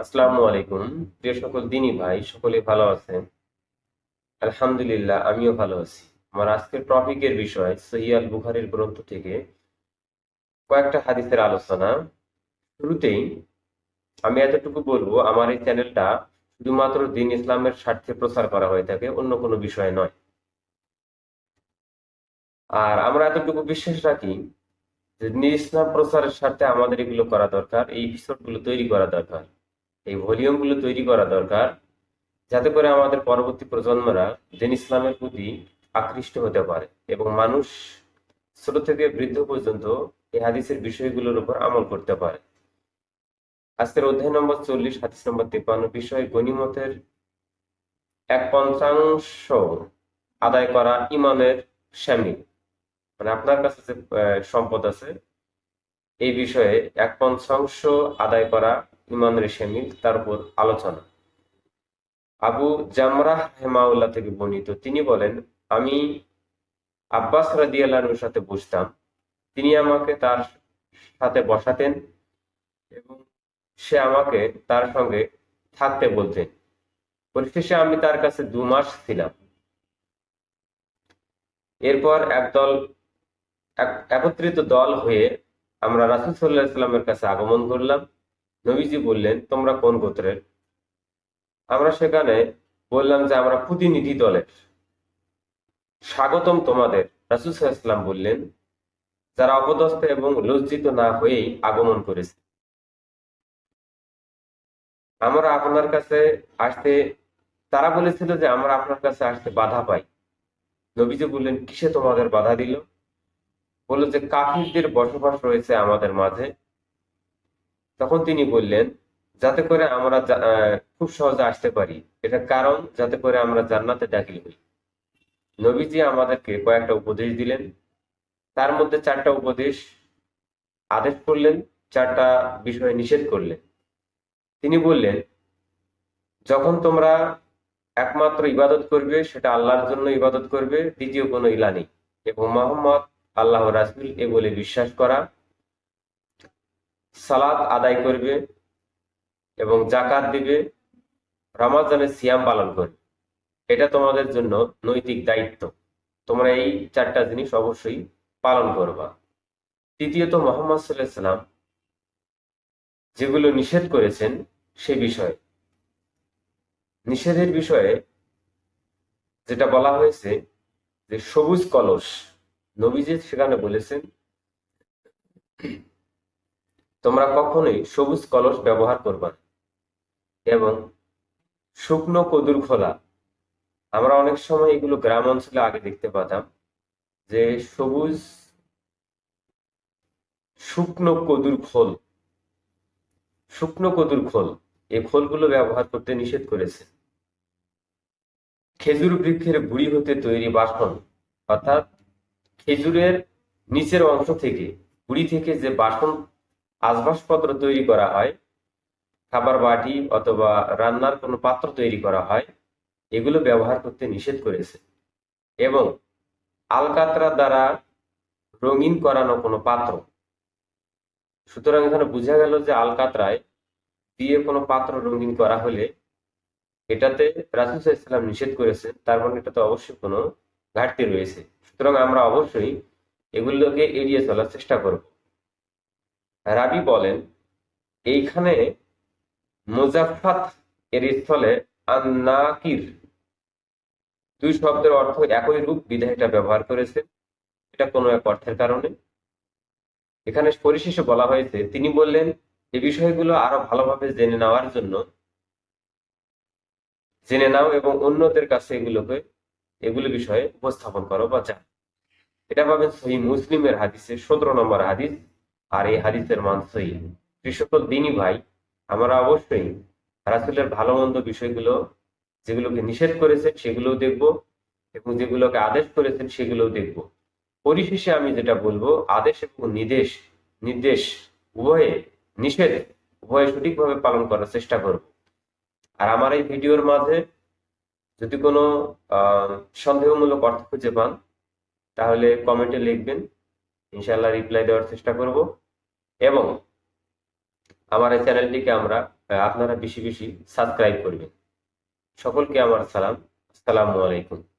আসসালামু আলাইকুম। প্রিয় সকল দিনী ভাই, সকলে ভালো আছেন? আলহামদুলিল্লাহ, আমিও ভালো আছি। আমার আজকের টপিকের বিষয় সহিহ আল বুখারীর গ্রন্থ থেকে কয়েকটা হাদিসের আলোচনা। শুরুতেই আমি এতটুকু বলবো, আমার এই চ্যানেলটা শুধুমাত্র দ্বীন ইসলামের স্বার্থে প্রচার করা হয়ে থাকে, অন্য কোনো বিষয় নয়। আর আমরা এতটুকু বিশ্বাস রাখি যে দ্বীন ইসলাম প্রচারের স্বার্থে আমাদের এগুলো করা দরকার, এই এপিসোড গুলো তৈরি করা দরকার, এই ভলিউম গুলো তৈরি করা দরকার, যাতে করে আমাদের পরবর্তী প্রজন্মরা দ্বীন ইসলামের প্রতি আকৃষ্ট হতে পারে এবং মানুষ ছোট থেকে বৃদ্ধ পর্যন্ত এই হাদিসের বিষয়গুলোর উপর আমল করতে পারে। আজকের অধ্যায় নম্বর 40, হাদিস নম্বর 53, বিষয় গনিমতের 1/5 আদায় করা ইমানের শামিল। মানে আপনার কাছে যে সম্পদ আছে, এই বিষয়ে 1/5 আদায় করা ইমানের শামিল, তার উপর আলোচনা। আবু জামরাহ রাহিমাহুল্লাহ থেকে বর্ণিত, তিনি বলেন, আমি আব্বাস রাদিয়াল্লাহু আনহুর সাথে বসতাম। তিনি আমাকে তার সাথে বসাতেন এবং সে আমাকে তার সঙ্গে থাকতে বলতেন। পরিশেষে আমি তার কাছে 2 মাস ছিলাম। এরপর একত্রিত দল হয়ে আমরা রাসূল সাল্লাল্লাহু আলাইহি ওয়াসাল্লামের কাছে আগমন করলাম। নবীজি বললেন, তোমরা কোন গোত্রের? আমরা সেখানে বললাম যে আমরা প্রতিনিধি দলের। স্বাগতম তোমাদের। রাসূল সাল্লাল্লাহু আলাইহি ওয়াসাল্লাম বললেন, যারা অপদস্থ এবং লজ্জিত না হয়েই আগমন করেছে। আমরা আপনার কাছে আসতে তারা বলেছিল যে আমরা আপনার কাছে আসতে বাধা পাই। নবীজি বললেন, কিসে তোমাদের বাধা দিল? বলল যে কাফিরদের বসবাস রয়েছে আমাদের মাঝে। তখন তিনি বললেন, যাতে করে আমরা খুব সহজে আসতে পারি, এটা কারণ যাতে করে আমরা জান্নাতে দাখিল হই। নবীজি আমাদেরকে কয়েকটা উপদেশ দিলেন, তার মধ্যে 4টা উপদেশ আদেশ করলেন, 4টা বিষয়ে নিষেধ করলেন। তিনি বললেন, যখন তোমরা একমাত্র ইবাদত করবে সেটা আল্লাহর জন্য ইবাদত করবে, দ্বিতীয় কোনো ইলা নেই, এবং মোহাম্মদ আল্লাহ রাসূল এ বলে বিশ্বাস করা, সালাত আদায় করবে এবং জাকাত দিবে, রমাজানের সিয়াম পালন করবে। এটা তোমাদের জন্য নৈতিক দায়িত্ব। তোমরা এই 4টা জিনিস অবশ্যই পালন করবা। তৃতীয়ত, মোহাম্মদ সাল্লাল্লাহু আলাইহি সাল্লাম যেগুলো নিষেধ করেছেন সে বিষয়ে, নিষেধের বিষয়ে যেটা বলা হয়েছে যে সবুজ কলস, নবীজি সেখানে বলেছেন, তোমরা কখনোই সবুজ কলস ব্যবহার করবা না। এবং শুকনো কদুর খোলা, আমরা অনেক সময় এগুলো গ্রাম অঞ্চলে আগে দেখতে পেতাম যে সবুজ শুকনো কদুর খোল, শুকনো কদুর খোল, এই খোলগুলো ব্যবহার করতে নিষেধ করেছে। খেজুর বৃক্ষের গুঁড়ি হতে তৈরি বাসন, অর্থাৎ খেজুরের নিচের অংশ থেকে, গুঁড়ি থেকে যে বাসন আসবাবপত্র তৈরি করা হয়, খাবার বাটি অথবা রান্নার কোনো পাত্র তৈরি করা হয়, এগুলো ব্যবহার করতে নিষেধ করেছে। এবং আলকাতরা দ্বারা রঙিন করানো কোনো পাত্র। সুতরাং এখানে বোঝা গেল যে আলকাতরায় দিয়ে কোনো পাত্র রঙিন করা হলে এটাতে রাসূল সাল্লাল্লাহু আলাইহি ওয়াসাল্লাম নিষেধ করেছেন, তার মানে এটাতে অবশ্যই কোনো ঘাটতি রয়েছে। সুতরাং আমরা অবশ্যই এগুলোকে এড়িয়ে চলার চেষ্টা করব। রাবি বলেন, এইখানে মুজাফফাত এর স্থলে আন-নাকির, 2 শব্দের অর্থ একই রূপ বিধায় এটা ব্যবহার করেছে। এটা কোনো এক অর্থের কারণে। এখানে পরিশেষে বলা হয়েছে, তিনি বললেন, এই বিষয়গুলো আরো ভালোভাবে জেনে নাও এবং অন্যদের কাছে এগুলো বিষয়ে উপস্থাপন করো বা জানো। এটা পাবেন সহিহ মুসলিমের হাদিসে 17 নম্বর হাদিস। আর এই হাদিসের মান সহিহ। যে সকল দিনী ভাই, আমরা অবশ্যই রাসূলের ভালো মন্দ বিষয়গুলো, যেগুলোকে নিষেধ করেছেন সেগুলোও দেখব এবং যেগুলোকে আদেশ করেছেন সেগুলোও দেখব। পরিশেষে আমি যেটা বলবো, আদেশ এবং নির্দেশ নির্দেশ উভয়ে, নিষেধ উভয়ে সঠিকভাবে পালন করার চেষ্টা করব। আর আমার এই ভিডিওর মাঝে যদি কোনো আহ সন্দেহমূলক অর্থ খুঁজে পান, তাহলে কমেন্টে লিখবেন, ইনশাআল্লাহ রিপ্লাই দেওয়ার চেষ্টা করব। এবং আমার এই চ্যানেলটিকে আমরা আপনারা বেশি বেশি সাবস্ক্রাইব করবেন। সকলকে আমার সালাম। আসসালামু আলাইকুম।